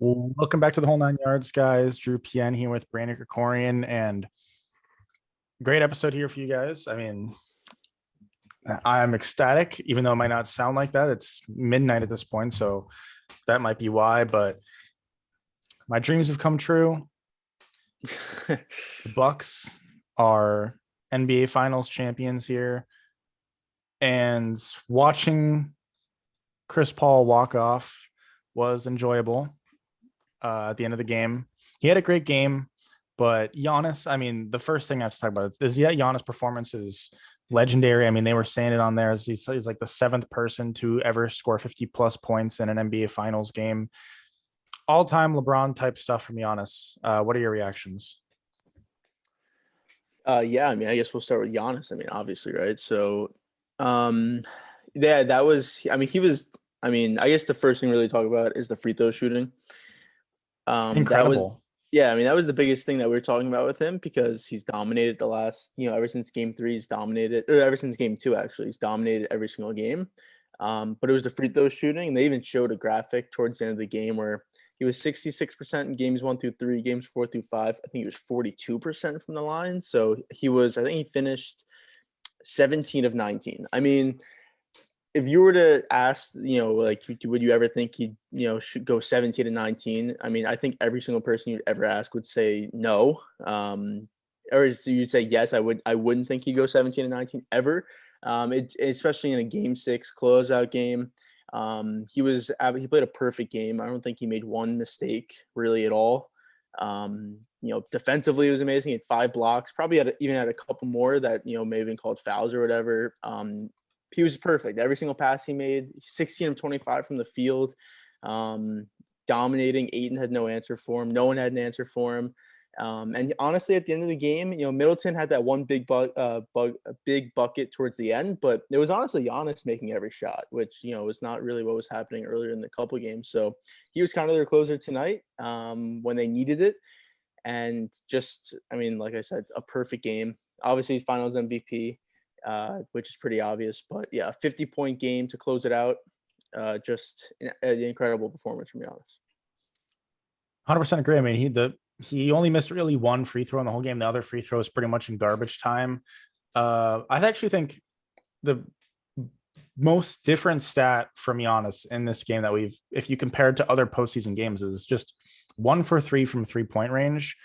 Welcome back to the whole nine yards, guys. Drew PN here with Brandon Krikorian, and great episode here for you guys. I mean, I'm ecstatic, even though it might not sound like that. It's midnight at this point, so that might be why. But my dreams have come true. The Bucks are NBA Finals champions here, and watching Chris Paul walk off was enjoyable. At the end of the game, he had a great game, but Giannis, I mean, the first thing I have to talk about is Giannis' performance is legendary. I mean, they were saying it on there as he's like the seventh person to ever score 50 plus points in an NBA Finals game. All time LeBron type stuff from Giannis. What are your reactions? Yeah, I mean, I guess we'll start with Giannis. I mean, obviously, right? So, yeah, that was. I mean, he was. I mean, I guess the first thing really to talk about is the free throw shooting. That was, Incredible. yeah. I mean, that was the biggest thing that we were talking about with him because he's dominated the last. Ever since game three, he's dominated, or ever since game two, actually, he's dominated every single game. But it was the free throw shooting, and they even showed a graphic towards the end of the game where he was 66% in games 1 through 3, games 4 through 5. I think he was 42% from the line. So he was, I think he finished 17 of 19. I mean, if you were to ask, like, would you ever think he, should go 17 to 19? I mean, I think every single person you'd ever ask would say no. Or you'd say yes. I wouldn't think he'd go 17 to 19 ever. Especially in a game 6 closeout game. He played a perfect game. I don't think he made one mistake really at all. Defensively it was amazing. He had 5 blocks, probably even had a couple more that, may have been called fouls or whatever. He was perfect. Every single pass he made, 16 of 25 from the field, dominating. Ayton had no answer for him. No one had an answer for him. And honestly, at the end of the game, Middleton had that one big bucket towards the end, but it was honestly Giannis making every shot, which, was not really what was happening earlier in the couple games. So he was kind of their closer tonight when they needed it. And just, I mean, like I said, a perfect game. Obviously, he's finals MVP, which is pretty obvious. But yeah, a 50-point game to close it out. Just an incredible performance from Giannis. 100% agree. I mean, he only missed really one free throw in the whole game. The other free throw was pretty much in garbage time. I actually think the most different stat from Giannis in this game that if you compare it to other postseason games, is just 1 for 3 from 3-point range.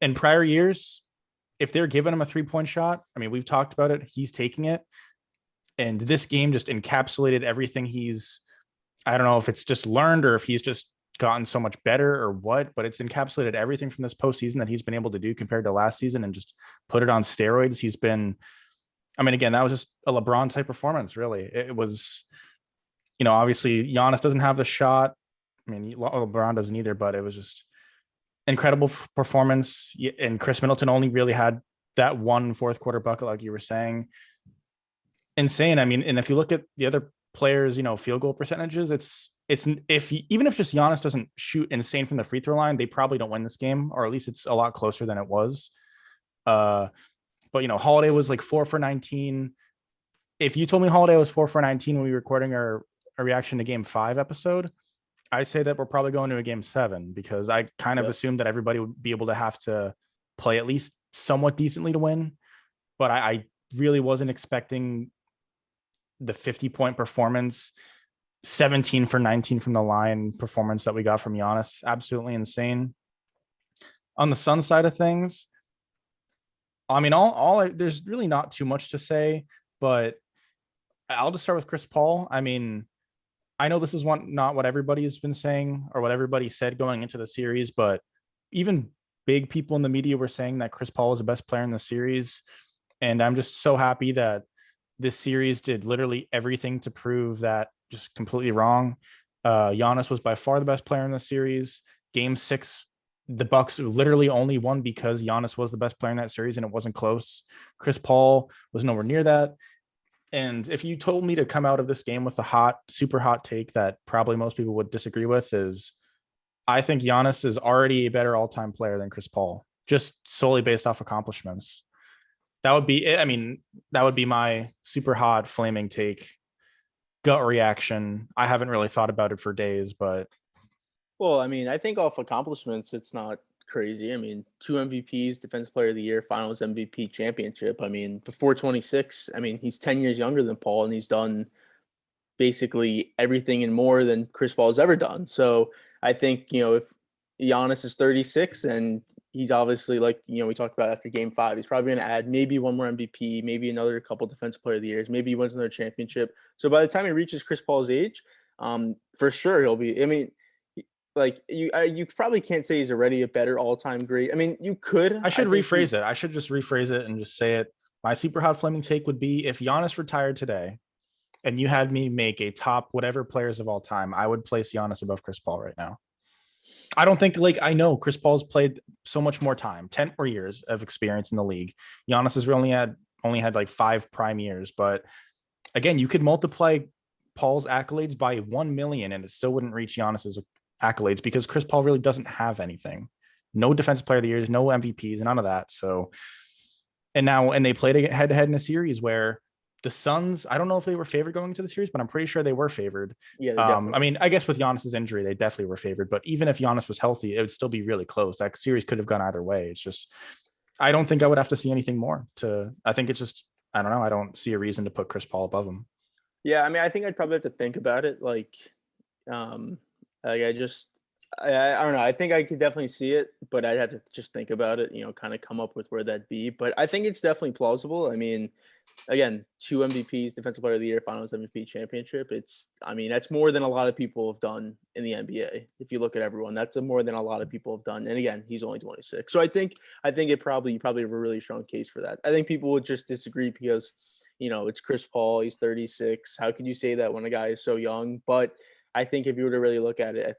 In prior years, if they're giving him a 3-point shot, I mean, we've talked about it, he's taking it. And this game just encapsulated everything I don't know if it's just learned or if he's just gotten so much better or what, but it's encapsulated everything from this postseason that he's been able to do compared to last season and just put it on steroids. I mean, again, that was just a LeBron type performance, really. It was, obviously Giannis doesn't have the shot. I mean, LeBron doesn't either, but it was just incredible performance. And Chris Middleton only really had that one fourth quarter bucket, like you were saying. Insane. I mean, and if you look at the other players, field goal percentages, even if just Giannis doesn't shoot insane from the free throw line, they probably don't win this game, or at least it's a lot closer than it was. But Holiday was like 4 for 19. If you told me Holiday was 4 for 19 when we were recording our reaction to Game 5 episode, I say that we're probably going to a Game 7 because I kind of assumed that everybody would be able to have to play at least somewhat decently to win. But I really wasn't expecting the 50-point performance. 17 for 19 from the line performance that we got from Giannis. Absolutely insane. On the Sun side of things, I mean, there's really not too much to say, but I'll just start with Chris Paul. I mean, I know this is not what everybody has been saying or what everybody said going into the series, but even big people in the media were saying that Chris Paul is the best player in the series. And I'm just so happy that this series did literally everything to prove that just completely wrong. Giannis was by far the best player in the series. Game 6, the Bucks literally only won because Giannis was the best player in that series, and it wasn't close. Chris Paul was nowhere near that. And if you told me to come out of this game with a super hot take that probably most people would disagree with, is I think Giannis is already a better all-time player than Chris Paul, just solely based off accomplishments. That would be it. I mean, that would be my super hot flaming take. Gut reaction. I haven't really thought about it for days, but Well, I mean, I think off accomplishments, it's not crazy. I mean, 2 MVPs, Defensive Player of the Year, Finals MVP, championship. I mean, before 26, I mean, he's 10 years younger than Paul, and he's done basically everything and more than Chris Paul has ever done. So I think, if Giannis is 36 and he's obviously like, we talked about after game 5, he's probably going to add maybe one more MVP, maybe another couple Defensive Player of the Years, maybe he wins another championship. So by the time he reaches Chris Paul's age, for sure he'll be, I mean, like you probably can't say he's already a better all-time great. I mean, you could. I should rephrase it. I should just rephrase it and just say it. My super hot flaming take would be if Giannis retired today and you had me make a top whatever players of all time, I would place Giannis above Chris Paul right now. I don't think I know Chris Paul's played so much more time, 10 more years of experience in the league. Giannis has only had like 5 prime years, but again, you could multiply Paul's accolades by 1 million and it still wouldn't reach Giannis's accolades because Chris Paul really doesn't have anything. No defensive player of the years, no MVPs, none of that. So, and they played head to head in a series where the Suns, I don't know if they were favored going into the series, but I'm pretty sure they were favored. Yeah, I mean, I guess with Giannis's injury, they definitely were favored. But even if Giannis was healthy, it would still be really close. That series could have gone either way. It's just, I don't think I would have to see anything more. I think it's just, I don't know. I don't see a reason to put Chris Paul above him. Yeah, I mean, I think I'd probably have to think about it. I don't know. I think I could definitely see it, but I'd have to just think about it. Kind of come up with where that'd be. But I think it's definitely plausible. I mean, again, 2 MVPs, Defensive Player of the Year, Finals MVP, championship. That's more than a lot of people have done in the NBA. If you look at everyone, that's more than a lot of people have done. And again, he's only 26. So I think you probably have a really strong case for that. I think people would just disagree because, it's Chris Paul. He's 36. How could you say that when a guy is so young? But I think if you were to really look at it, I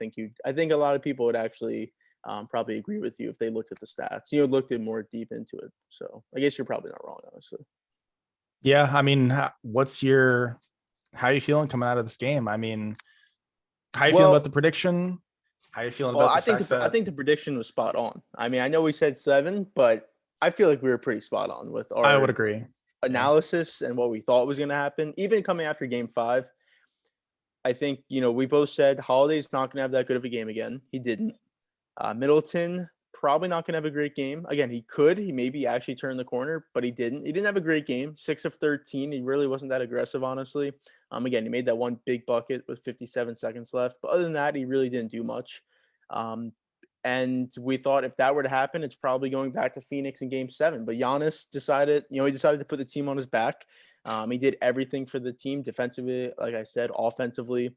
think a lot of people would actually probably agree with you if they looked at the stats, looked at more deep into it. So I guess you're probably not wrong, honestly. Yeah, I mean, how are you feeling coming out of this game? I mean, how are you feeling about the prediction? How are you feeling about I think the prediction was spot on. I mean, I know we said 7, but I feel like we were pretty spot on with our I would agree. analysis and what we thought was going to happen. Even coming after game 5, I think, we both said Holiday's not going to have that good of a game again. He didn't. Middleton probably not going to have a great game. Again, he could. He maybe actually turned the corner, but he didn't. He didn't have a great game. 6 of 13. He really wasn't that aggressive, honestly. Again, he made that one big bucket with 57 seconds left. But other than that, he really didn't do much. And we thought if that were to happen, it's probably going back to Phoenix in game 7. But Giannis decided to put the team on his back. He did everything for the team defensively, like I said, offensively.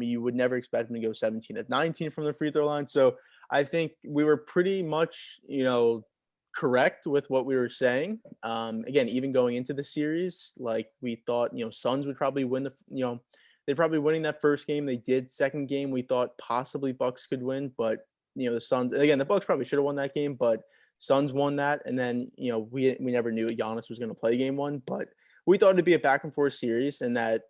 You would never expect him to go 17 of 19 from the free throw line. So I think we were pretty much, correct with what we were saying. Again, even going into the series, like we thought, Suns would probably win they're probably winning that first game. They did. Second game, we thought possibly Bucks could win, but the Suns, again, the Bucks probably should have won that game, but Suns won that. And then, we never knew Giannis was going to play game 1, but we thought it'd be a back and forth series and that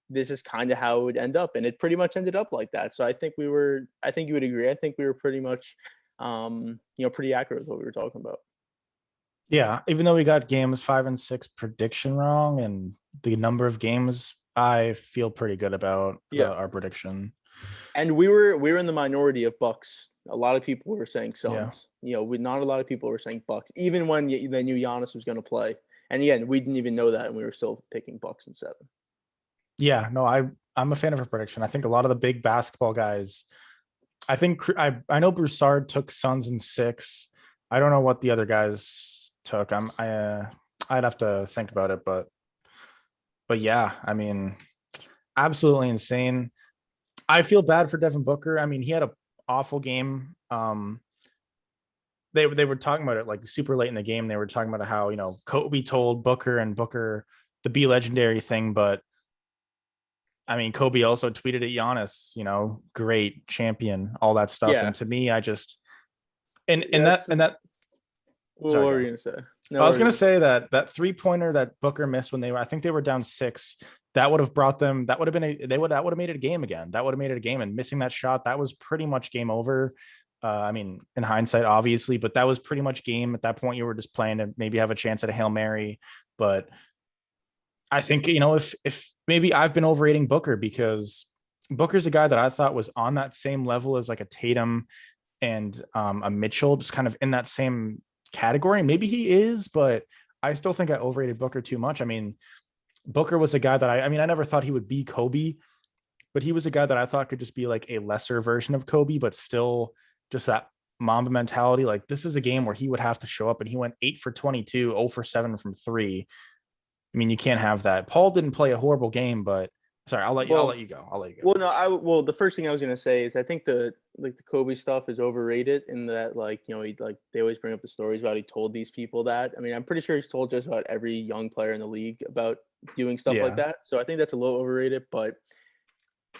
this is kind of how it would end up. And it pretty much ended up like that. So I think you would agree. I think we were pretty much, pretty accurate with what we were talking about. Yeah. Even though we got games 5 and 6 prediction wrong and the number of games, I feel pretty good about our prediction. And we were in the minority of Bucks. A lot of people were saying Suns. Yeah. Not a lot of people were saying Bucks, even when they knew Giannis was going to play. And again, we didn't even know that, and we were still picking Bucks in 7. Yeah, no, I'm a fan of her prediction. I think a lot of the big basketball guys. I think I know Broussard took Suns in 6. I don't know what the other guys took. I'd have to think about it, but yeah, I mean, absolutely insane. I feel bad for Devin Booker. I mean, he had an awful game. They were talking about it like super late in the game. They were talking about how, Kobe told Booker the be legendary thing. But I mean, Kobe also tweeted at Giannis, great champion, all that stuff. Yeah. And to me, I just, and that, what were you going to say? No, I was going to say that 3-pointer that Booker missed when I think they were down 6, that would have made it a game again. That would have made it a game, and missing that shot, that was pretty much game over. I mean, in hindsight, obviously, but that was pretty much game at that point. You were just playing to maybe have a chance at a Hail Mary. But I think, if maybe I've been overrating Booker because Booker's a guy that I thought was on that same level as like a Tatum and a Mitchell, just kind of in that same category. Maybe he is, but I still think I overrated Booker too much. I mean, Booker was a guy that I mean, I never thought he would be Kobe, but he was a guy that I thought could just be like a lesser version of Kobe, but still just that Mamba mentality. Like this is a game where he would have to show up, and he went 8 for 22, 0 for 7 from three. I mean, you can't have that. Paul didn't play a horrible game, but sorry, I'll Well, let you go. I'll let you go. well, no, the first thing I was gonna say is I think the Kobe stuff is overrated in that he they always bring up the stories about he told these people that. I mean, I'm pretty sure he's told just about every young player in the league about doing stuff like Yeah. that. So I think that's a little overrated, but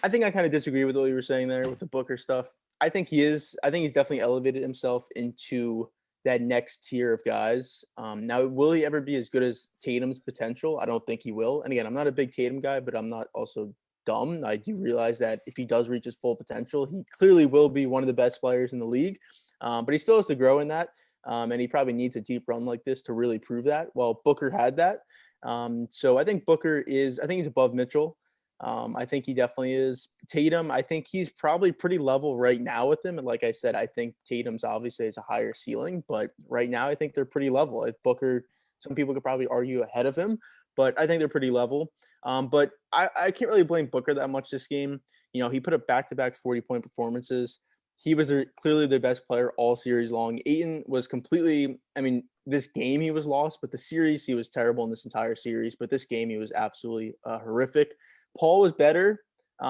I think I kind of disagree with what you were saying there with the Booker stuff. I think he is. I think he's definitely elevated himself into that next tier of guys. Now, will he ever be as good as Tatum's potential? I don't think he will. And again, I'm not a big Tatum guy, but I'm not also dumb. I do realize that if he does reach his full potential, he clearly will be one of the best players in the league. But he still has to grow in that. And he probably needs a deep run like this to really prove that. Well, Booker had that. So I think Booker is, I think he's above Mitchell. I think he definitely is. Tatum, I think he's probably pretty level right now with him. And like I said, I think Tatum's obviously has a higher ceiling, but right now I think they're pretty level. If Booker, some people could probably argue ahead of him, but I think they're pretty level. But I can't really blame Booker that much this game. He put up back-to-back 40-point performances. He was clearly the best player all series long. Ayton was completely, I mean, this game he was lost, but the series he was terrible in this entire series. But this game he was absolutely horrific. Paul was better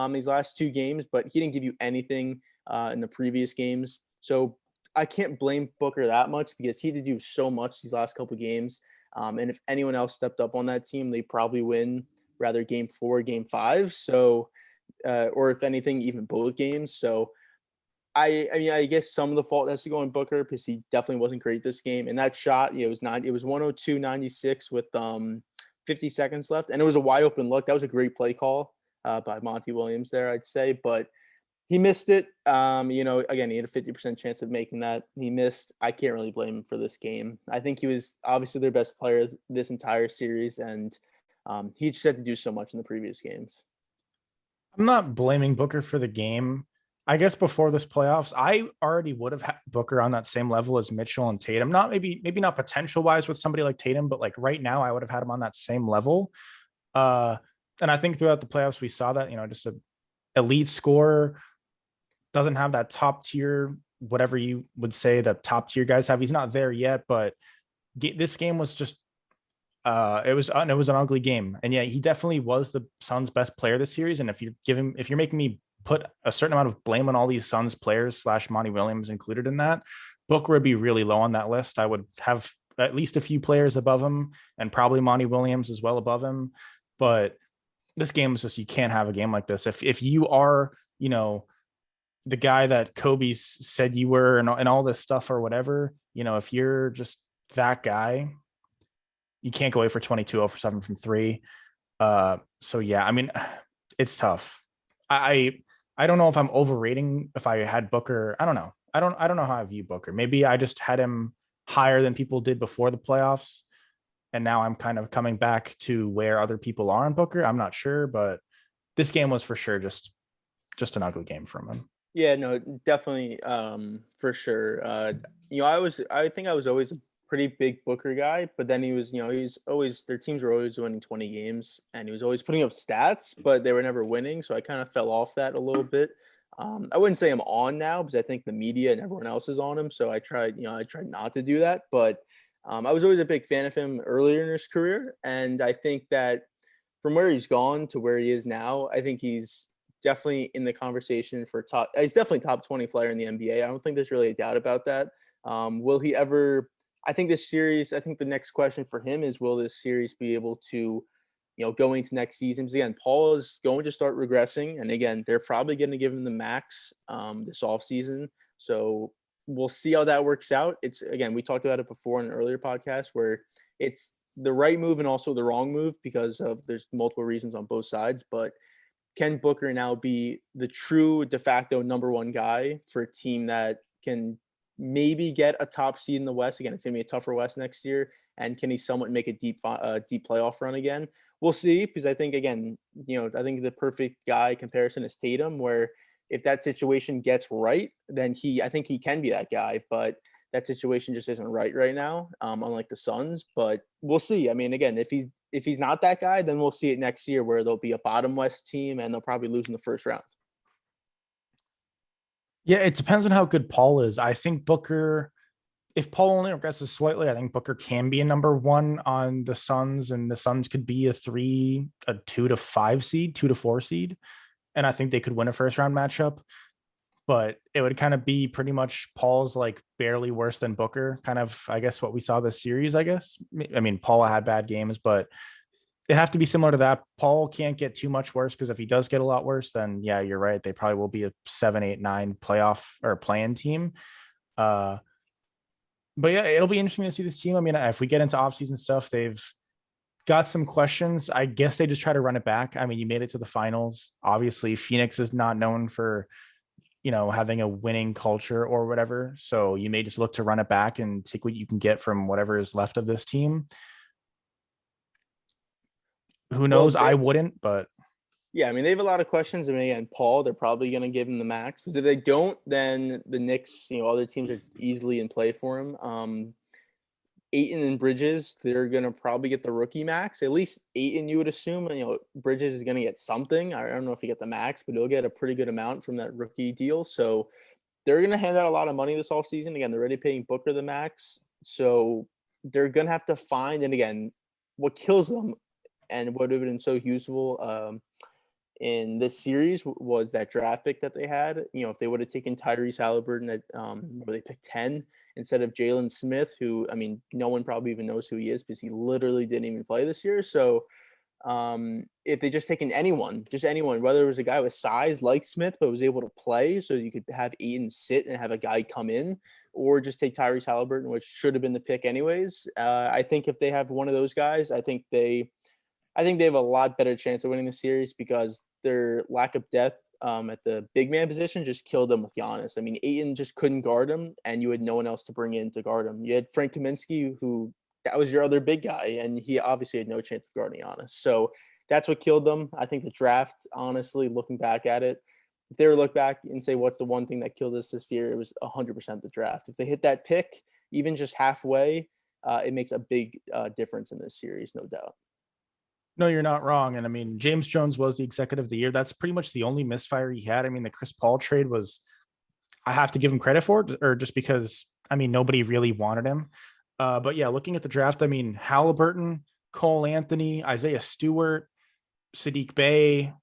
these last two games, but he didn't give you anything in the previous games. So I can't blame Booker that much because he did do so much these last couple games. And if anyone else stepped up on that team, they probably win rather game 4, game 5. So, or if anything, even both games. So I mean, I guess some of the fault has to go on Booker because he definitely wasn't great this game. And that shot, it was 102-96 with 50 seconds left, and it was a wide open look. That was a great play call by Monty Williams there, I'd say, but he missed it. Again, he had a 50% chance of making that. He missed. I can't really blame him for this game. I think he was obviously their best player this entire series, and he just had to do so much in the previous games. I'm not blaming Booker for the game. I guess before this playoffs, I already would have had Booker on that same level as Mitchell and Tatum. Not maybe not potential wise with somebody like Tatum, but like right now, I would have had him on that same level. Uh, and I think throughout the playoffs, we saw that, just an elite scorer doesn't have that top tier, whatever you would say the top tier guys have. He's not there yet, but this game was just it was an ugly game, and yeah, he definitely was the Suns' best player this series. And if you're making me put a certain amount of blame on all these Suns players / Monty Williams included in that, Booker would be really low on that list. I would have at least a few players above him, and probably Monty Williams as well above him. But this game is just, you can't have a game like this if you are the guy that Kobe said you were, and all this stuff or whatever. If you're just that guy, you can't go away for 22 0 for 7 from three. So yeah, I mean, it's tough. I don't know if I'm overrating if I had Booker. I don't know. I don't know how I view Booker. Maybe I just had him higher than people did before the playoffs, and now I'm kind of coming back to where other people are on Booker. I'm not sure, but this game was for sure just an ugly game from him. Yeah, no, definitely, for sure. I think I was always a pretty big Booker guy, but then he's always their teams were always winning 20 games, and he was always putting up stats, but they were never winning. So I kind of fell off that a little bit. I wouldn't say I'm on now because I think the media and everyone else is on him. So I tried not to do that, but I was always a big fan of him earlier in his career, and I think that from where he's gone to where he is now, I think he's definitely in the conversation for top. He's definitely top 20 player in the NBA. I don't think there's really a doubt about that. Will he ever? I think this series. I think the next question for him is, will this series be able to, going to next season? Because again, Paul is going to start regressing, and again, they're probably going to give him the max this off season. So we'll see how that works out. It's again, we talked about it before in an earlier podcast where it's the right move and also the wrong move because of there's multiple reasons on both sides, but can Booker now be the true de facto number one guy for a team that can maybe get a top seed in the West? Again, it's going to be a tougher West next year. And can he somewhat make a deep playoff run again? we'll see, because I think, again, I think the perfect guy comparison is Tatum, where if that situation gets right, then I think he can be that guy, but that situation just isn't right now, unlike the Suns. But we'll see. I mean, again, if he's not that guy, then we'll see it next year where they'll be a bottom West team and they'll probably lose in the first round. Yeah, it depends on how good Paul is. I think Booker, if Paul only regresses slightly, I think Booker can be a number one on the Suns, and the Suns could be a 2 to 5 seed, 2 to 4 seed. And I think they could win a first round matchup. But it would kind of be pretty much Paul's like barely worse than Booker, kind of, I guess, what we saw this series, I guess. I mean, Paul had bad games, but it have to be similar to that. Paul can't get too much worse, because if he does get a lot worse, then yeah, you're right. They probably will be a 7, 8, 9 playoff or play-in team. Uh, but yeah, it'll be interesting to see this team. I mean, if we get into offseason stuff, they've got some questions. I guess they just try to run it back. I mean, you made it to the finals. Obviously, Phoenix is not known for, having a winning culture or whatever. So you may just look to run it back and take what you can get from whatever is left of this team. Who Well, knows? I wouldn't, but yeah, I mean, they have a lot of questions. I mean, again, Paul, they're probably going to give him the max, because if they don't, then the Knicks, other teams are easily in play for him. Ayton and Bridges, they're going to probably get the rookie max. At least Ayton, you would assume. And, Bridges is going to get something. I don't know if he get the max, but he'll get a pretty good amount from that rookie deal. So they're going to hand out a lot of money this offseason. Again, they're already paying Booker the max. So they're going to have to find, and again, what kills them and what would have been so useful in this series was that draft pick that they had. If they would have taken Tyrese Halliburton at where they picked 10 instead of Jalen Smith, who, I mean, no one probably even knows who he is because he literally didn't even play this year. So if they just taken anyone, whether it was a guy with size like Smith but was able to play, so you could have Aiden sit and have a guy come in, or just take Tyrese Halliburton, which should have been the pick anyways. I think if they have one of those guys, I think they have a lot better chance of winning the series, because their lack of depth at the big man position just killed them with Giannis. I mean, Ayton just couldn't guard him, and you had no one else to bring in to guard him. You had Frank Kaminsky, who that was your other big guy, and he obviously had no chance of guarding Giannis. So that's what killed them. I think the draft, honestly, looking back at it, if they were to look back and say what's the one thing that killed us this year, it was 100% the draft. If they hit that pick, even just halfway, it makes a big difference in this series, no doubt. no, you're not wrong. And I mean, James Jones was the executive of the year. That's pretty much the only misfire he had. I mean, the Chris Paul trade was, I have to give him credit for it, or just because, I mean, nobody really wanted him. But yeah, looking at the draft, I mean, Halliburton, Cole Anthony, Isaiah Stewart, Sadiq Bey.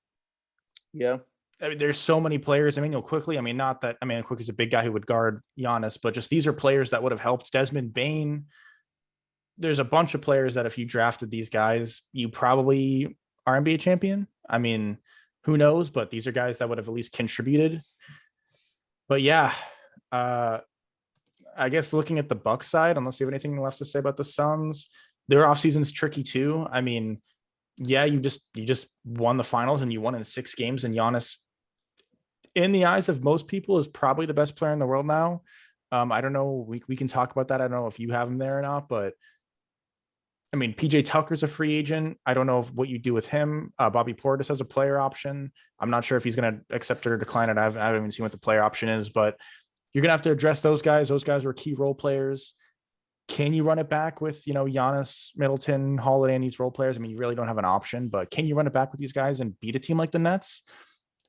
Yeah. I mean, there's so many players. I mean, quickly. I mean, not that. I mean, quickly's a big guy who would guard Giannis, but just these are players that would have helped. Desmond Bain. There's a bunch of players that if you drafted these guys, you probably are NBA champion. I mean, who knows? But these are guys that would have at least contributed. But yeah, I guess looking at the Bucks side, unless you have anything left to say about the Suns, their offseason is tricky too. I mean, yeah, you just won the finals and you won in 6 games, and Giannis, in the eyes of most people, is probably the best player in the world now. I don't know. We can talk about that. I don't know if you have him there or not, but I mean, PJ Tucker's a free agent. I don't know what you do with him. Bobby Portis has a player option. I'm not sure if he's going to accept it or decline it. I haven't even seen what the player option is, but you're going to have to address those guys. Those guys were key role players. Can you run it back with, Giannis, Middleton, Holiday, and these role players? I mean, you really don't have an option, but can you run it back with these guys and beat a team like the Nets?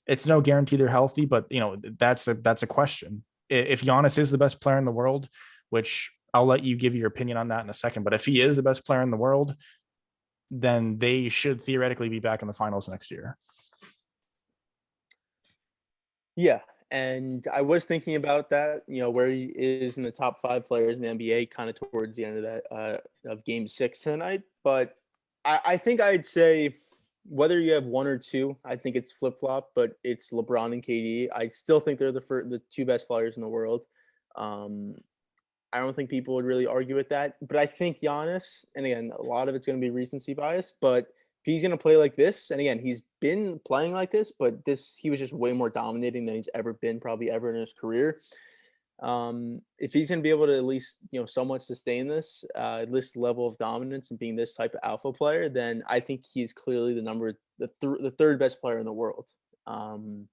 It's no guarantee they're healthy, but that's a question. If Giannis is the best player in the world, which I'll let you give your opinion on that in a second, but if he is the best player in the world, then they should theoretically be back in the finals next year. Yeah. And I was thinking about that, where he is in the top 5 players in the NBA, kind of towards the end of that of Game 6 tonight. But I think I'd say whether you have 1 or 2, I think it's flip flop, but it's LeBron and KD. I still think they're the 2 best players in the world. I don't think people would really argue with that. But I think Giannis, and again, a lot of it's going to be recency bias, but if he's going to play like this, and again, he's been playing like this, but he was just way more dominating than he's ever been, probably ever in his career. If he's going to be able to at least, somewhat sustain this, at least level of dominance and being this type of alpha player, then I think he's clearly the third best player in the world. Um,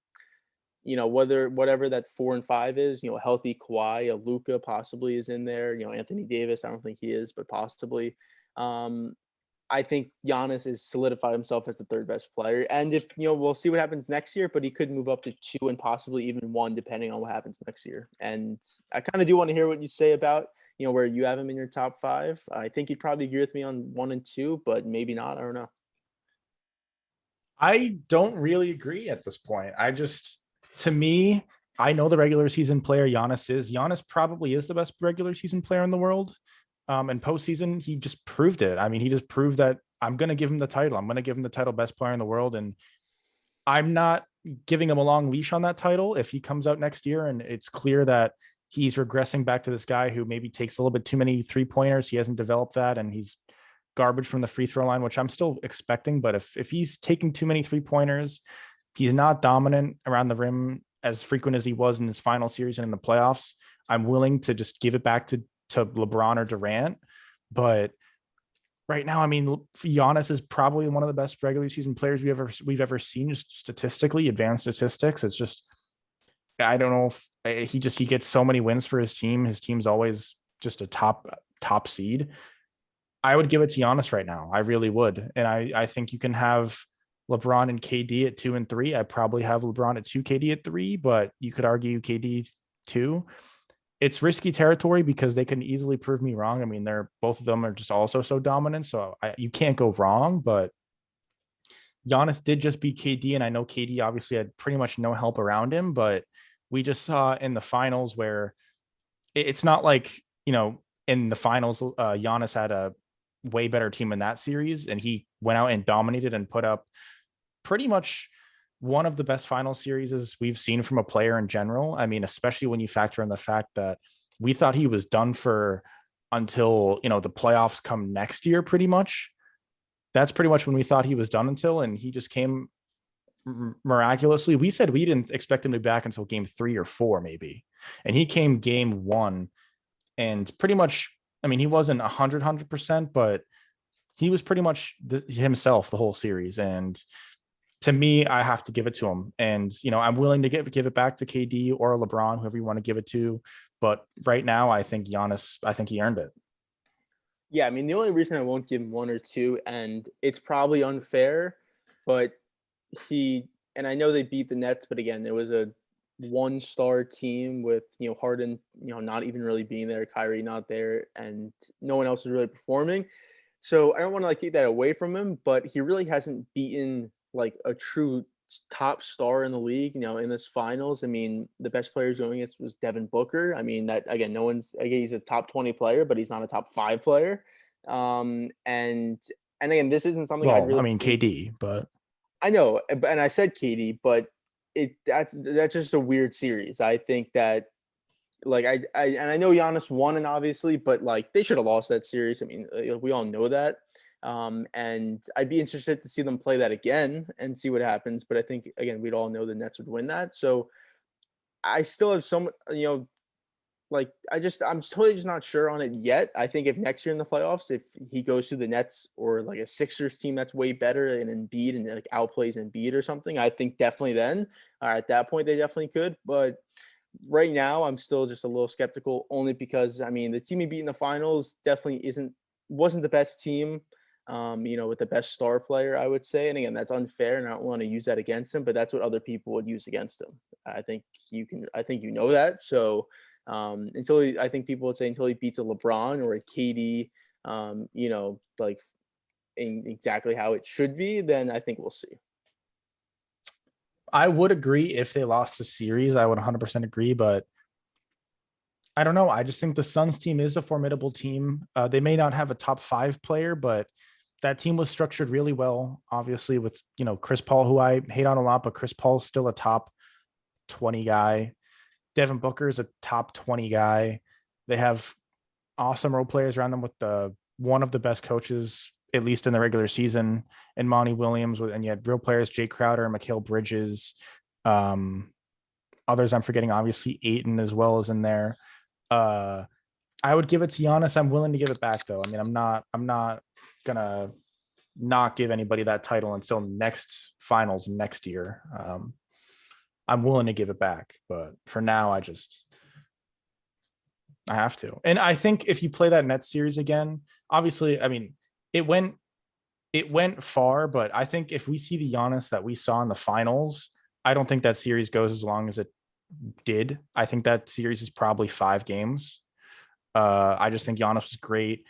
whatever that 4 and 5 is, a healthy Kawhi, a Luca possibly is in there. Anthony Davis, I don't think he is, but possibly. Um, I think Giannis has solidified himself as the third best player. And if, we'll see what happens next year, but he could move up to 2 and possibly even 1, depending on what happens next year. And I kind of do want to hear what you say about, where you have him in your top 5. I think you'd probably agree with me on 1 and 2, but maybe not. I don't know. I don't really agree at this point. To me, I know the regular season player Giannis is. Giannis probably is the best regular season player in the world. And postseason, he just proved it. I mean, he just proved that I'm going to give him the title. I'm going to give him the title best player in the world. And I'm not giving him a long leash on that title if he comes out next year and it's clear that he's regressing back to this guy who maybe takes a little bit too many 3-pointers. He hasn't developed that and he's garbage from the free throw line, which I'm still expecting. But if he's taking too many 3-pointers, he's not dominant around the rim as frequent as he was in his final series and in the playoffs, I'm willing to just give it back to LeBron or Durant. But right now, I mean, Giannis is probably one of the best regular season players we've ever seen, just statistically, advanced statistics. It's just, I don't know if he gets so many wins for his team. His team's always just a top seed. I would give it to Giannis right now. I really would. And I think you can have LeBron and KD at 2 and 3. I probably have LeBron at 2, KD at 3, but you could argue KD 2. It's risky territory because they can easily prove me wrong. I mean, both of them are just also so dominant. So you can't go wrong, but Giannis did just beat KD. And I know KD obviously had pretty much no help around him, but we just saw in the finals where it's not like, in the finals, Giannis had a way better team in that series. And he went out and dominated and put up pretty much one of the best final series we've seen from a player in general. I mean, especially when you factor in the fact that we thought he was done for until, the playoffs come next year, pretty much. That's pretty much when we thought he was done and he just came miraculously. We said we didn't expect him to be back until game 3 or 4, maybe. And he came game 1 and pretty much, I mean, he wasn't 100%, but he was pretty much himself the whole series. And to me, I have to give it to him. And, I'm willing to give it back to KD or LeBron, whoever you want to give it to. But right now, I think Giannis, I think he earned it. Yeah, I mean, the only reason I won't give him 1 or 2, and it's probably unfair, but and I know they beat the Nets, but again, it was a 1-star team with, Harden, not even really being there, Kyrie not there, and no one else is really performing. So I don't want to take that away from him, but he really hasn't beaten like a true top star in the league, in this finals. I mean, the best players going against was Devin Booker. I mean, that again, he's a top 20 player, but he's not a top 5 player. And again, this isn't something I'd really. I mean, KD, but I know, and I said KD, but that's just a weird series. I think that and I know Giannis won, and obviously, but they should have lost that series. I mean, we all know that. And I'd be interested to see them play that again and see what happens. But I think again, we'd all know the Nets would win that. So I still have some, I'm totally just not sure on it yet. I think if next year in the playoffs, if he goes to the Nets or a Sixers team that's way better and Embiid and outplays Embiid or something, I think definitely then, at that point they definitely could. But right now, I'm still just a little skeptical, only because I mean the team he beat in the finals definitely wasn't the best team, with the best star player, I would say. And again, that's unfair, and I don't want to use that against him, but that's what other people would use against him. I think that. So I think people would say until he beats a LeBron or a KD, in exactly how it should be, then I think we'll see. I would agree if they lost the series. I would 100% agree, but I don't know. I just think the Suns team is a formidable team. They may not have a top 5 player, but that team was structured really well. Obviously, with Chris Paul, who I hate on a lot, but Chris Paul's still a top 20 guy. Devin Booker is a top 20 guy. They have awesome role players around them with one of the best coaches, at least in the regular season, and Monty Williams. And you had real players, Jay Crowder, Mikal Bridges. others I'm forgetting. Obviously, Aiton as well is in there. Uh, I would give it to Giannis. I'm willing to give it back though. I mean, I'm not gonna not give anybody that title until next finals next year. I'm willing to give it back, but for now, I have to. And I think if you play that Nets series again, obviously, I mean, it went it went far, but I think if we see the Giannis that we saw in the finals, I don't think that series goes as long as it did. I think that series is probably 5 games. I just think Giannis was great,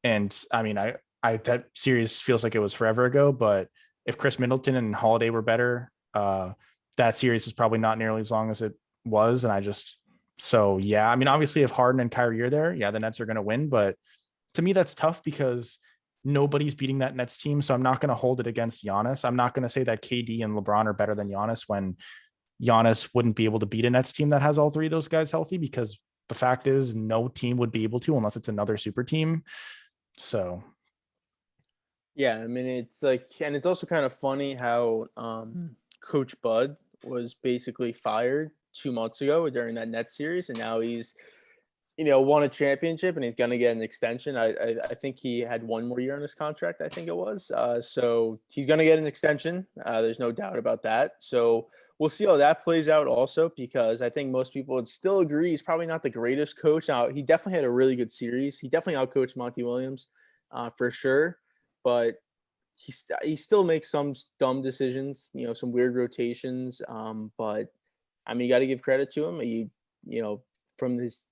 and I mean, I that series feels like it was forever ago. But if Chris Middleton and Holiday were better, that series is probably not nearly as long as it was. And I just so yeah, I mean, obviously, if Harden and Kyrie are there, yeah, the Nets are going to win. But to me, that's tough because nobody's beating that Nets team. So I'm not going to hold it against Giannis. I'm not going to say that KD and LeBron are better than Giannis when Giannis wouldn't be able to beat a Nets team that has all three of those guys healthy, because the fact is no team would be able to unless it's another super team. So Yeah, I mean, it's like, and it's also kind of funny how Coach Bud was basically fired 2 months ago during that Nets series, and now he's won a championship and he's gonna get an extension. I think he had 1 more year on his contract. I think it was. So he's gonna get an extension. There's no doubt about that. So we'll see how that plays out also, because I think most people would still agree he's probably not the greatest coach. Now he definitely had a really good series. He definitely outcoached Monty Williams, for sure. But he still makes some dumb decisions, some weird rotations. But I mean, you got to give credit to him. From his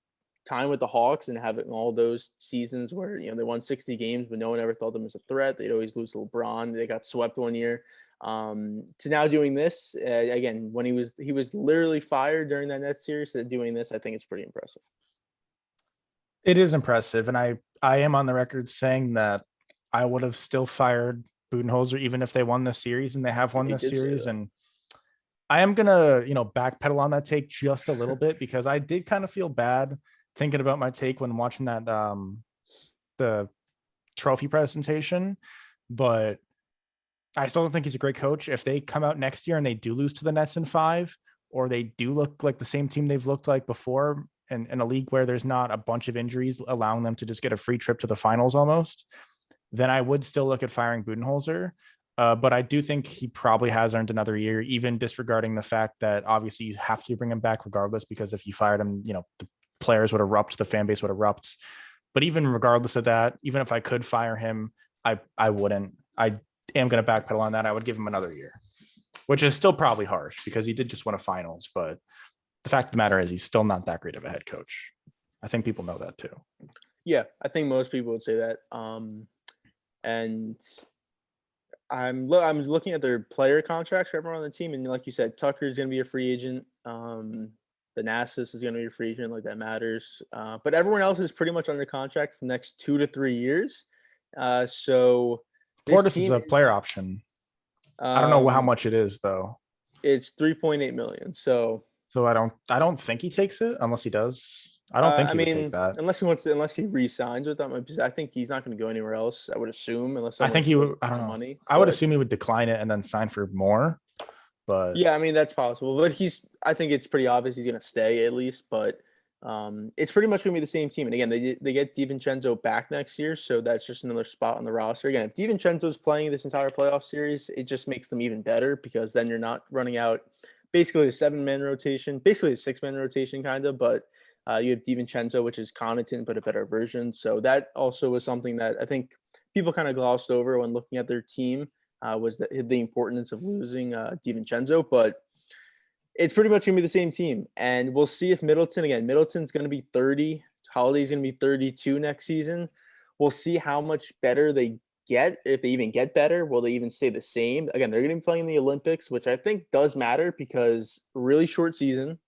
time with the Hawks and having all those seasons where they won 60 games, but no one ever thought them as a threat. They'd always lose to LeBron. They got swept 1 year. To now doing this again, when he was literally fired during that Nets series. To doing this, I think it's pretty impressive. it is impressive. And I am on the record saying that I would have still fired Budenholzer even if they won this series, and they have won He this did say series. that. And I am gonna, backpedal on that take just a little bit because I did kind of feel bad thinking about my take when watching that the trophy presentation, but I still don't think he's a great coach. If they come out next year and they do lose to the Nets in 5, or they do look like the same team they've looked like before, and in a league where there's not a bunch of injuries allowing them to just get a free trip to the finals almost, then I would still look at firing Budenholzer. But I do think he probably has earned another year, even disregarding the fact that obviously you have to bring him back regardless, because if you fired him, the players would erupt, the fan base would erupt. But even regardless of that, even if I could fire him, I wouldn't. I am going to backpedal on that. I would give him another year, which is still probably harsh because he did just win a finals. But the fact of the matter is he's still not that great of a head coach. I think people know that too. Yeah, I think most people would say that. And I'm looking at their player contracts for everyone on the team, and like you said, Tucker is going to be a free agent. The Nasus is going to be a free agent, like that matters. But everyone else is pretty much under contract for the next 2 to 3 years. So this Portis is team, a player option. I don't know how much it is though. it's 3.8 million. So I don't think he takes it unless he does. I don't think I he would take mean, that. unless he re-signs with them, I think he's not going to go anywhere else. I would assume, unless I someone think he steals would. a I ton don't of know. money. I would But assume he would decline it and then sign for more. But yeah, I mean that's possible. But I think it's pretty obvious he's going to stay at least. But it's pretty much going to be the same team. And again, they get DiVincenzo back next year, so that's just another spot on the roster. Again, if DiVincenzo's playing this entire playoff series, it just makes them even better, because then you're not running out basically a 7-man rotation, basically a 6-man rotation kind of, but you have DiVincenzo, which is Connaughton, but a better version. So that also was something that I think people kind of glossed over when looking at their team, was the importance of losing DiVincenzo. But it's pretty much going to be the same team. And we'll see if Middleton's going to be 30. Holiday's going to be 32 next season. We'll see how much better they get, if they even get better. Will they even stay the same? Again, they're going to be playing the Olympics, which I think does matter, because really short season.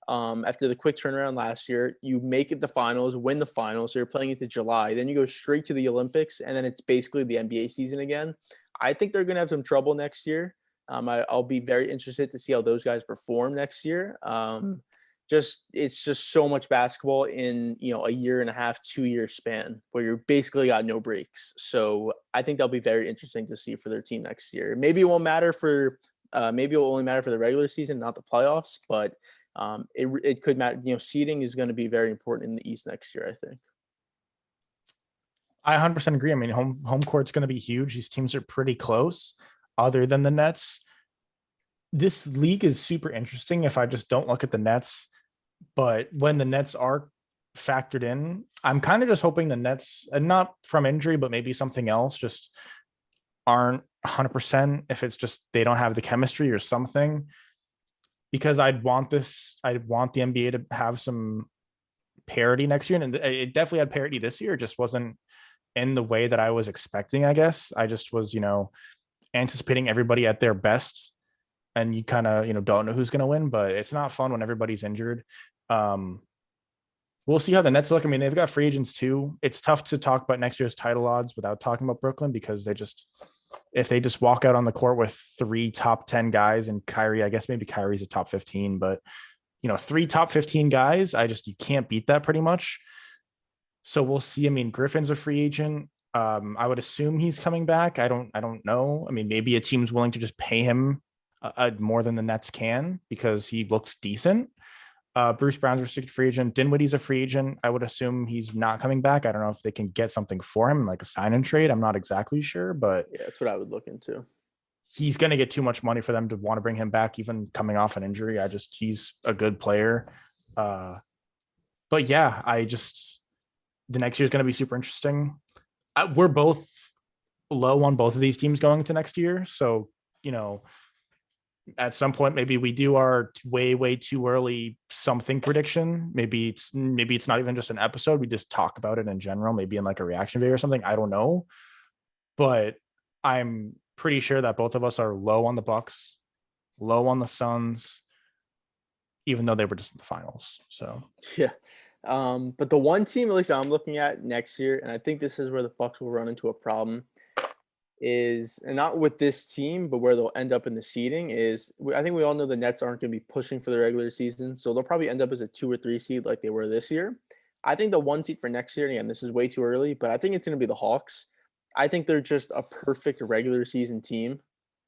After the quick turnaround last year, you make it the finals, win the finals. So you're playing into July. Then you go straight to the Olympics, and then it's basically the NBA season again. I think they're going to have some trouble next year. I'll be very interested to see how those guys perform next year. It's just so much basketball in a year and a half, 2 year span, where you're basically got no breaks. So I think that'll be very interesting to see for their team next year. Maybe it won't matter for Maybe it will only matter for the regular season, not the playoffs, but it could matter. Seeding is going to be very important in the East next year, I think. I 100% agree. I mean, home court's going to be huge. These teams are pretty close, other than the Nets. This league is super interesting if I just don't look at the Nets. But when the Nets are factored in, I'm kind of just hoping the Nets, and not from injury, but maybe something else, just aren't 100%. If it's just they don't have the chemistry or something, because I'd want the NBA to have some parity next year, and it definitely had parity this year. It just wasn't in the way that I was expecting. I guess I just was, anticipating everybody at their best, and you kind of, don't know who's going to win. But it's not fun when everybody's injured. We'll see how the Nets look. I mean, they've got free agents too. It's tough to talk about next year's title odds without talking about Brooklyn, because if they just walk out on the court with 3 top 10 guys and Kyrie, I guess maybe Kyrie's a top 15, but 3 top 15 guys, you can't beat that pretty much. So we'll see. I mean, Griffin's a free agent. I would assume he's coming back. I don't know. I mean, maybe a team's willing to just pay him more than the Nets can, because he looks decent. Bruce Brown's a restricted free agent. Dinwiddie's a free agent. I would assume he's not coming back. I don't know if they can get something for him, like a sign and trade. I'm not exactly sure, but yeah, that's what I would look into. He's going to get too much money for them to want to bring him back, even coming off an injury. He's a good player. But yeah, the next year is going to be super interesting. We're both low on both of these teams going into next year. So, at some point, maybe we do our way too early something prediction. Maybe it's not even just an episode. We just talk about it in general, maybe in like a reaction video or something. I don't know, but I'm pretty sure that both of us are low on the Bucks, low on the Suns, even though they were just in the finals. So yeah. But the one team, at least I'm looking at next year, and I think this is where the Bucks will run into a problem, is, and not with this team, but where they'll end up in the seeding is, I think we all know the Nets aren't going to be pushing for the regular season, so they'll probably end up as a 2 or 3 seed like they were this year. I think the 1 seed for next year, and again, this is way too early, but I think it's going to be the Hawks. I think they're just a perfect regular season team.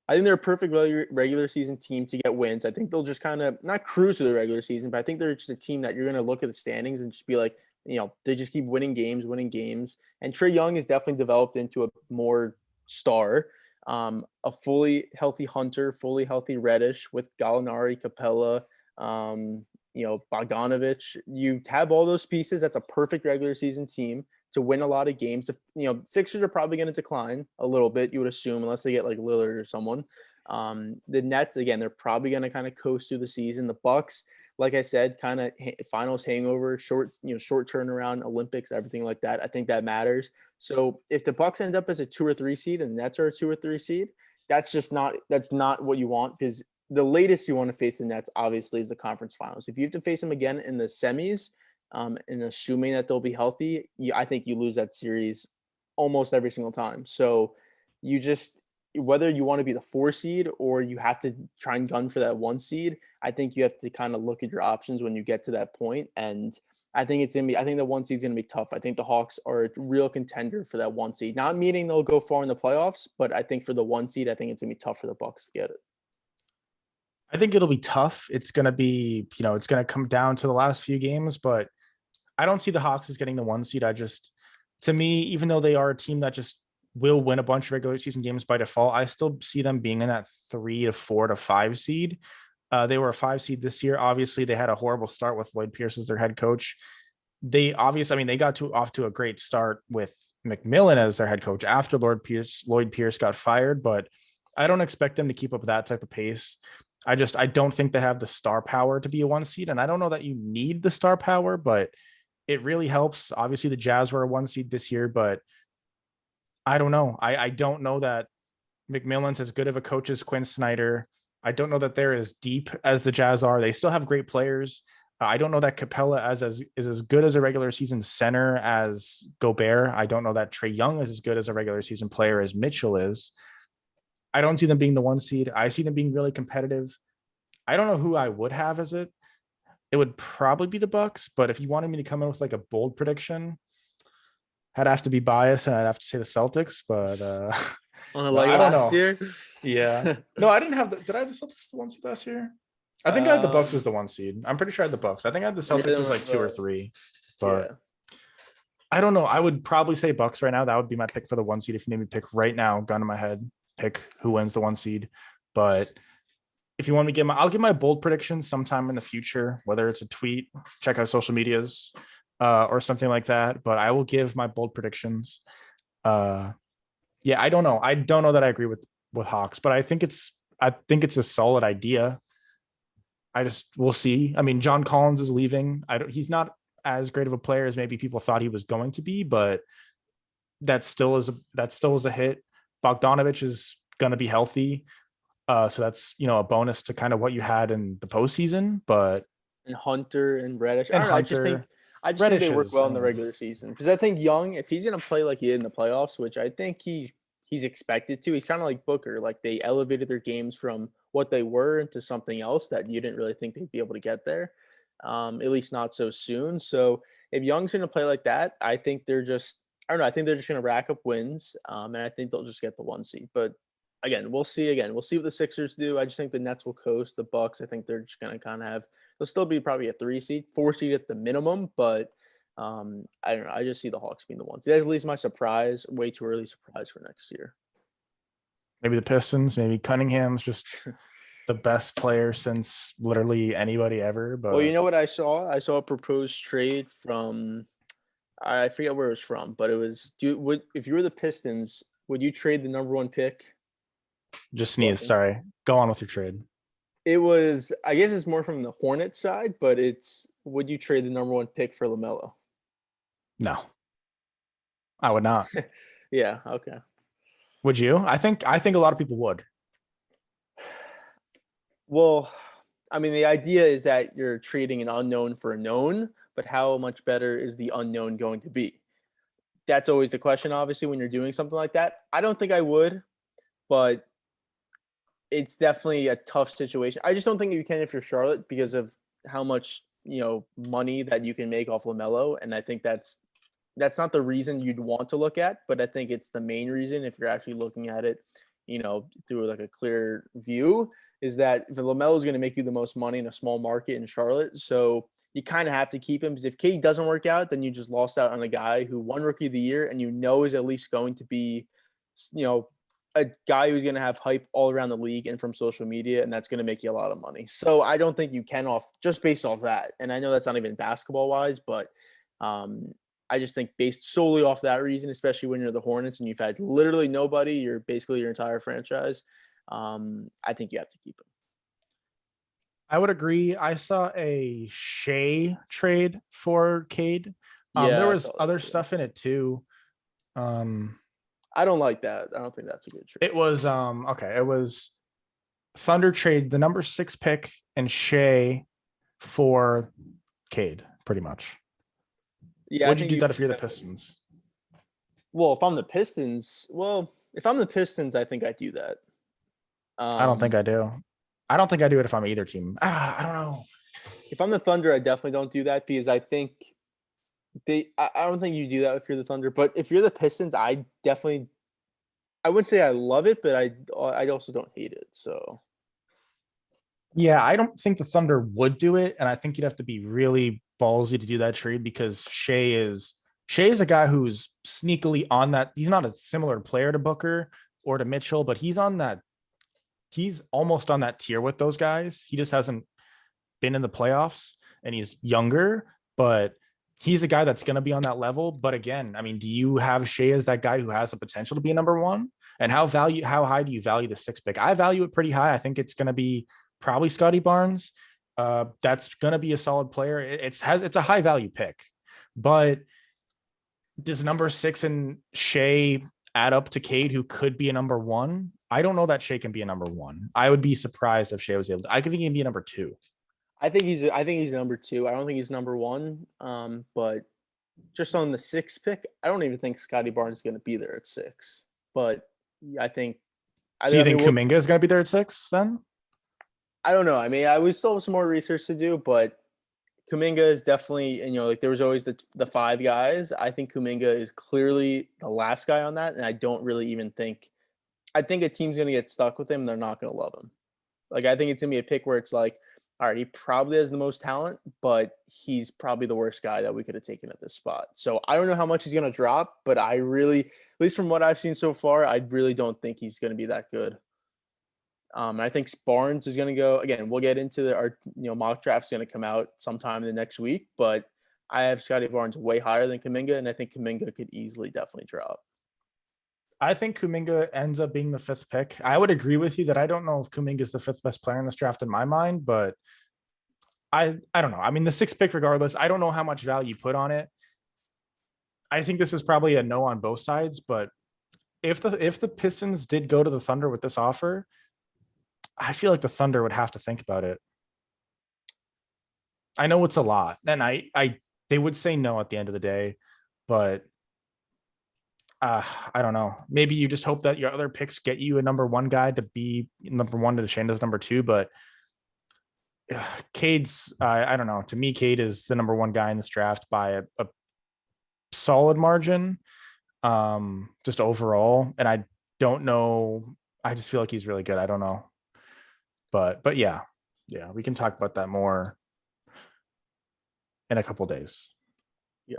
I think they're a perfect regular season team to get wins. I think they'll just kind of not cruise through the regular season, but I think they're just a team that you're going to look at the standings and just be like, they just keep winning games. And Trae Young has definitely developed into a more star, a fully healthy Hunter, fully healthy Reddish with Gallinari, Capella, Bogdanovich. You have all those pieces. That's a perfect regular season team to win a lot of games. Sixers are probably going to decline a little bit, you would assume, unless they get like Lillard or someone. The Nets, again, they're probably going to kind of coast through the season. The Bucks, like I said, kind of finals hangover, short turnaround, Olympics, everything like that. I think that matters. So if the Bucks end up as a 2 or 3 seed and the Nets are a 2 or 3 seed, that's not what you want, because the latest you want to face the Nets obviously is the conference finals. If you have to face them again in the semis, and assuming that they'll be healthy, I think you lose that series almost every single time. So you just, whether you want to be the 4 seed or you have to try and gun for that 1 seed, I think you have to kind of look at your options when you get to that point. And I think the 1 seed is going to be tough. I think the Hawks are a real contender for that 1 seed. Not meaning they'll go far in the playoffs, but I think for the 1 seed, I think it's going to be tough for the Bucks to get it. I think it'll be tough. It's going to be, it's going to come down to the last few games, but I don't see the Hawks as getting the 1 seed. To me, even though they are a team that just will win a bunch of regular season games by default, I still see them being in that 3 to 4 to 5 seed. They were a 5 seed this year. Obviously, they had a horrible start with Lloyd Pierce as their head coach. They got off to a great start with McMillan as their head coach after Lloyd Pierce got fired, but I don't expect them to keep up that type of pace. I don't think they have the star power to be a 1 seed, and I don't know that you need the star power, but it really helps. Obviously, the Jazz were a 1 seed this year, but I don't know. I don't know that McMillan's as good of a coach as Quinn Snyder. I don't know that they're as deep as the Jazz are. They still have great players. I don't know that Capella is as good as a regular season center as Gobert. I don't know that Trae Young is as good as a regular season player as Mitchell is. I don't see them being the 1 seed. I see them being really competitive. I don't know who I would have as it. It would probably be the Bucks, but if you wanted me to come in with like a bold prediction, I'd have to be biased and I'd have to say the Celtics. But No, Like I don't last know. year. Yeah. No, I didn't have the. Did I have the Celtics the 1 seed last year? I think I had the Bucks as the 1 seed. I'm pretty sure I had the Bucks. I think I had the Yeah, Celtics as like 2 or 3. But yeah. I don't know. I would probably say Bucks right now. That would be my pick for the 1 seed. If you made me pick right now, gun in my head, pick who wins the 1 seed. But if you want me to I'll give my bold predictions sometime in the future, whether it's a tweet, check out social medias, or something like that. But I will give my bold predictions. Yeah, I don't know. I don't know that I agree with Hawks, but I think it's a solid idea. We'll see. I mean, John Collins is leaving. He's not as great of a player as maybe people thought he was going to be, but that still is a hit. Bogdanovich is going to be healthy. So that's a bonus to kind of what you had in the postseason. But And Hunter and Reddish. I and don't know. Hunter, I just think Reddish they work is. well I in the mean, regular season because I think Young, if he's gonna play like he did in the playoffs, which I think he's expected to, he's kind of like Booker. Like they elevated their games from what they were into something else that you didn't really think they'd be able to get there. At least not so soon. So if Young's gonna play like that, I think they're just I don't know. I think they're just gonna rack up wins. And I think they'll just get the 1 seed. But again, we'll see. Again, we'll see what the Sixers do. I just think the Nets will coast. The Bucks, I think they're just gonna kind of have they'll still be probably a 3 seed, 4 seed at the minimum, but I don't know. I just see the Hawks being the 1 seed. That's at least my surprise. Way too early surprise for next year. maybe the Pistons, maybe Cunningham's just the best player since literally anybody ever. Well, you But know what I saw? I saw a proposed trade from I forget where it was from, but it was if you were the Pistons, would you trade the number 1 pick? just Well, sneeze. Sorry. Go on with your trade. it was I guess it's more from the Hornets side, but it's would you trade the number 1 pick for LaMelo? No, I would not. Yeah, okay. Would you? I think a lot of people would. Well, I mean, the idea is that you're trading an unknown for a known, but how much better is the unknown going to be? That's always the question, obviously, when you're doing something like that. I don't think I would, but it's definitely a tough situation. I just don't think you can if you're Charlotte because of how much, money that you can make off LaMelo. And I think that's not the reason you'd want to look at, but I think it's the main reason if you're actually looking at it, through like a clear view, is that if LaMelo is going to make you the most money in a small market in Charlotte, so you kind of have to keep him because if Kate doesn't work out, then you just lost out on a guy who won Rookie of the Year and is at least going to be, you know, a guy who's going to have hype all around the league and from social media, and that's going to make you a lot of money. So I don't think you can off just based off that. And I know that's not even basketball wise, but I just think based solely off that reason, especially when you're the Hornets and you've had literally nobody, you're basically your entire franchise. I think you have to keep him. I would agree. I saw a Shea trade for Cade. There Yeah, I was saw that other too. stuff in it too. I don't like that. I don't think that's a good trade. It was okay. It was Thunder trade the number 6 pick and Shea for Cade, pretty much. Yeah, I Would you think do you that if you're the definitely. Pistons? Well, if I'm the Pistons, I think I do that. I don't think Um, I do. I don't think I do it if I'm either team. I don't know. if I'm the Thunder, I definitely don't do that because I think I don't think you do that if you're the Thunder. But if you're the Pistons, I wouldn't say I love it, but I also don't hate it. So Yeah, I don't think the Thunder would do it, and I think you'd have to be really ballsy to do that trade because Shea is a guy who's sneakily on that. He's not a similar player to Booker or to Mitchell, but he's on that. He's almost on that tier with those guys. He just hasn't been in the playoffs, and he's younger, but he's a guy that's going to be on that level. But again, I mean, do you have Shea as that guy who has the potential to be a number 1? And how high do you value the 6 pick? I value it pretty high. I think it's going to be probably Scotty Barnes. That's going to be a solid player. It's a high value pick, but does number 6 and Shea add up to Cade, who could be a number 1? I don't know that Shea can be a number 1. I would be surprised if Shea was able to. I could think he can be a number 2. I think he's number 2. I don't think he's number 1. But just on the 6 pick, I don't even think Scotty Barnes is going to be there at 6. But I think So you I mean think Kuminga is going to be there at 6 then? I don't know. I mean, I would still have some more research to do, but Kuminga is definitely, and like there was always the 5 guys. I think Kuminga is clearly the last guy on that, and I don't really even think I think a team's gonna get stuck with him. And they're not gonna love him. Like I think it's gonna be a pick where it's like, all right, he probably has the most talent, but he's probably the worst guy that we could have taken at this spot. So I don't know how much he's gonna drop, but I really, at least from what I've seen so far, I really don't think he's gonna be that good. I think Barnes is going to go again. We'll get into our mock draft is going to come out sometime in the next week, but I have Scotty Barnes way higher than Kuminga, and I think Kuminga could easily definitely drop. I think Kuminga ends up being the 5th pick. I would agree with you that I don't know if Kuminga is the 5th best player in this draft in my mind, but I don't know. I mean, the 6th pick, regardless, I don't know how much value you put on it. I think this is probably a no on both sides, but if the Pistons did go to the Thunder with this offer, I feel like the Thunder would have to think about it. I know it's a lot, and they would say no at the end of the day, but I don't know. Maybe you just hope that your other picks get you a number 1 guy to be number 1 to Shanda's number 2, but Cade's I don't know. To me, Cade is the number 1 guy in this draft by a solid margin, just overall. And I don't know. I just feel like he's really good. I don't know, but yeah, we can talk about that more in a couple days. Yeah,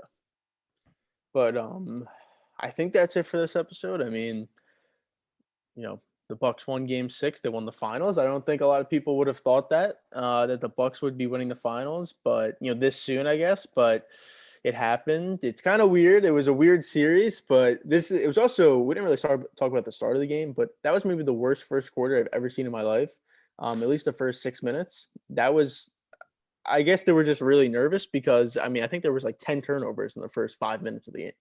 but I think that's it for this episode. I mean, the Bucks won Game 6. They won the finals. I don't think a lot of people would have thought that the Bucks would be winning the finals, but this soon, I guess. But it happened. It's kind of weird. It was a weird series, but it was also, we didn't really talk about the start of the game, but that was maybe the worst first quarter I've ever seen in my life. At least the first 6 minutes. That was, I guess they were just really nervous because I think there was like 10 turnovers in the first 5 minutes of the game.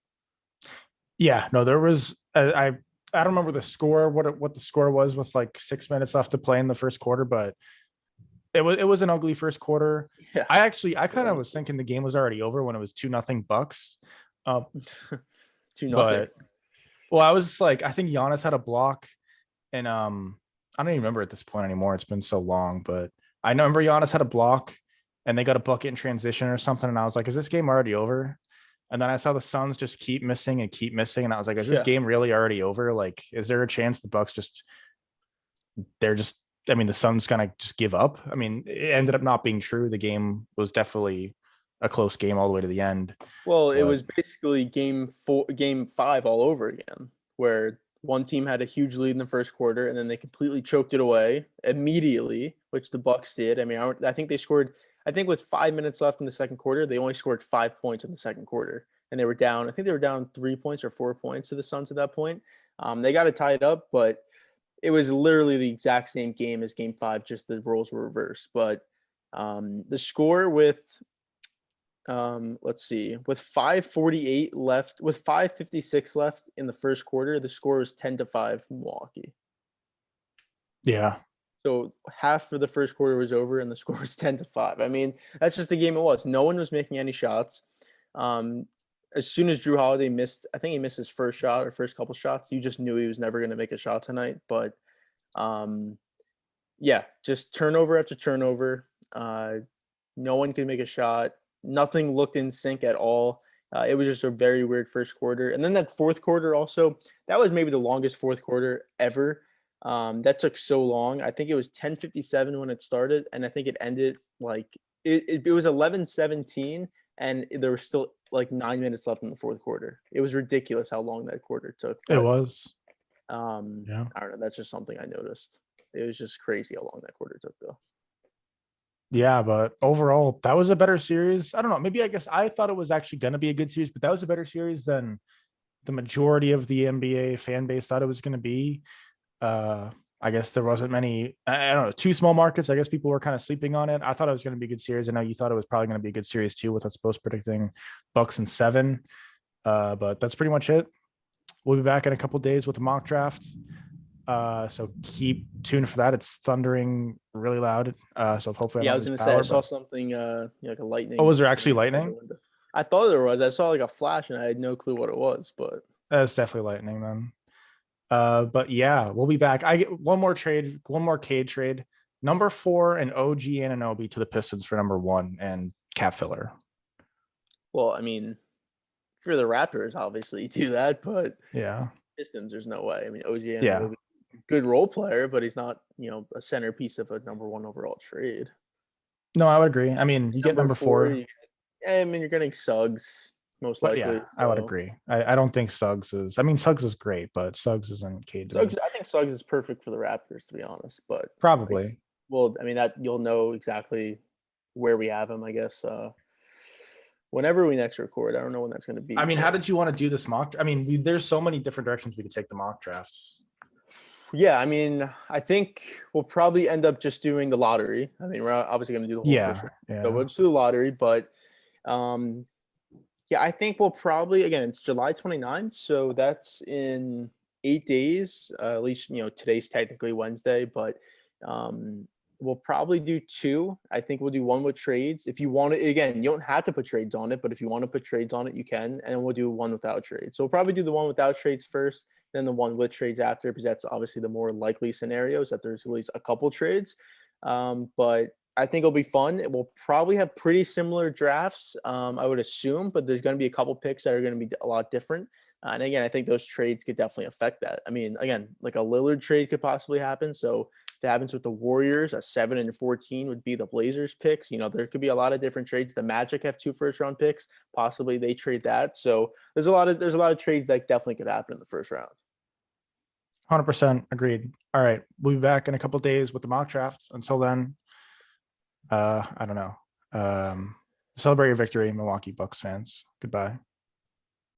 Yeah, no, there was I don't remember the score, what the score was with like 6 minutes left to play in the first quarter, but it was an ugly first quarter. Yeah. I kind of was thinking the game was already over when it was 2-0 Bucks. 2-0. But well, I was like, I think Giannis had a block, and I don't even remember at this point anymore. It's been so long, but I remember Giannis had a block and they got a bucket in transition or something, and I was like, is this game already over? And then I saw the Suns just keep missing, and I was like, is this game really already over? Like, is there a chance the Bucks the Suns gonna just give up? I mean, it ended up not being true. The game was definitely a close game all the way to the end. Well, it was basically game 5 all over again, where one team had a huge lead in the first quarter and then they completely choked it away immediately, which the Bucks did. I mean, I think they scored, I think with 5 minutes left in the second quarter, they only scored 5 points in the second quarter. And they were down, I think they were down 3 points or 4 points to the Suns at that point. They got to tie it up, but it was literally the exact same game as game 5, just the roles were reversed. But the score with, let's see, with 5:48 left, with 5:56 left in the first quarter, the score was 10-5 Milwaukee. Yeah. So half of the first quarter was over and the score was 10-5. I mean, that's just the game it was. No one was making any shots. As soon as Drew Holiday missed, I think he missed his first shot or first couple shots, you just knew he was never going to make a shot tonight. But yeah, just turnover after turnover. No one could make a shot. Nothing looked in sync at all. It was just a very weird first quarter. And then that fourth quarter also, that was maybe the longest fourth quarter ever. That took so long. I think it was 10:57 when it started, and I think it ended like it was 11:17, and there was still like 9 minutes left in the fourth quarter. It was ridiculous how long that quarter took. But, it was. Yeah. I don't know. That's just something I noticed. It was just crazy how long that quarter took, though. Yeah, but overall, that was a better series. I don't know. Maybe I guess I thought it was actually going to be a good series, but that was a better series than the majority of the NBA fan base thought it was going to be. I guess there wasn't many, I don't know, 2 small markets. I guess people were kind of sleeping on it. I thought it was going to be a good series. I know you thought it was probably going to be a good series too, with us both predicting Bucks in 7. But that's pretty much it. We'll be back in a couple days with a mock draft. So keep tuned for that. It's thundering really loud. So hopefully, I was gonna say I saw something like a lightning. Oh, was there actually lightning? I thought there was. I saw like a flash and I had no clue what it was, but that's definitely lightning then. But yeah, we'll be back. I get one more Cade trade. Number 4 and OG Anunoby to the Pistons for number 1 and cap filler. Well, I mean, for the Raptors, obviously you do that, but yeah, Pistons, there's no way. I mean, OG Anunoby. Yeah. good role player, but he's not, a centerpiece of a number 1 overall trade. No, I would agree. I mean, you get number 4. I mean, you're getting Suggs most But likely. yeah, I would So agree. I don't think Suggs is. I mean, Suggs is great, but Suggs isn't Cade to me. Suggs, I think Suggs is perfect for the Raptors, to be honest. But Probably. well, I mean that you'll know exactly where we have him, I guess. Whenever we next record, I don't know when that's going to be. I mean, how but- did you want to do this mock? I mean, there's so many different directions we could take the mock drafts. Yeah, I mean, I think we'll probably end up just doing the lottery. I mean, we're obviously going to do the whole first round, so we'll just do the lottery. But yeah, I think we'll probably, again, it's July 29th, so that's in 8 days. At least today's technically Wednesday, but we'll probably do 2. I think we'll do 1 with trades. If you want to, again, you don't have to put trades on it, but if you want to put trades on it, you can. And we'll do 1 without trades. So we'll probably do the 1 without trades first, then the 1 with trades after, because that's obviously the more likely scenarios that there's at least a couple trades. But I think it'll be fun. It will probably have pretty similar drafts, I would assume, but there's going to be a couple picks that are going to be a lot different. And again, I think those trades could definitely affect that. I mean, again, like a Lillard trade could possibly happen. So if it happens with the Warriors, a 7 and 14 would be the Blazers picks. There could be a lot of different trades. The Magic have 2 first-round picks. Possibly they trade that. So there's a lot of trades that definitely could happen in the first round. 100% agreed. All right, we'll be back in a couple days with the mock drafts. Until then, I don't know. Celebrate your victory, Milwaukee Bucks fans. Goodbye.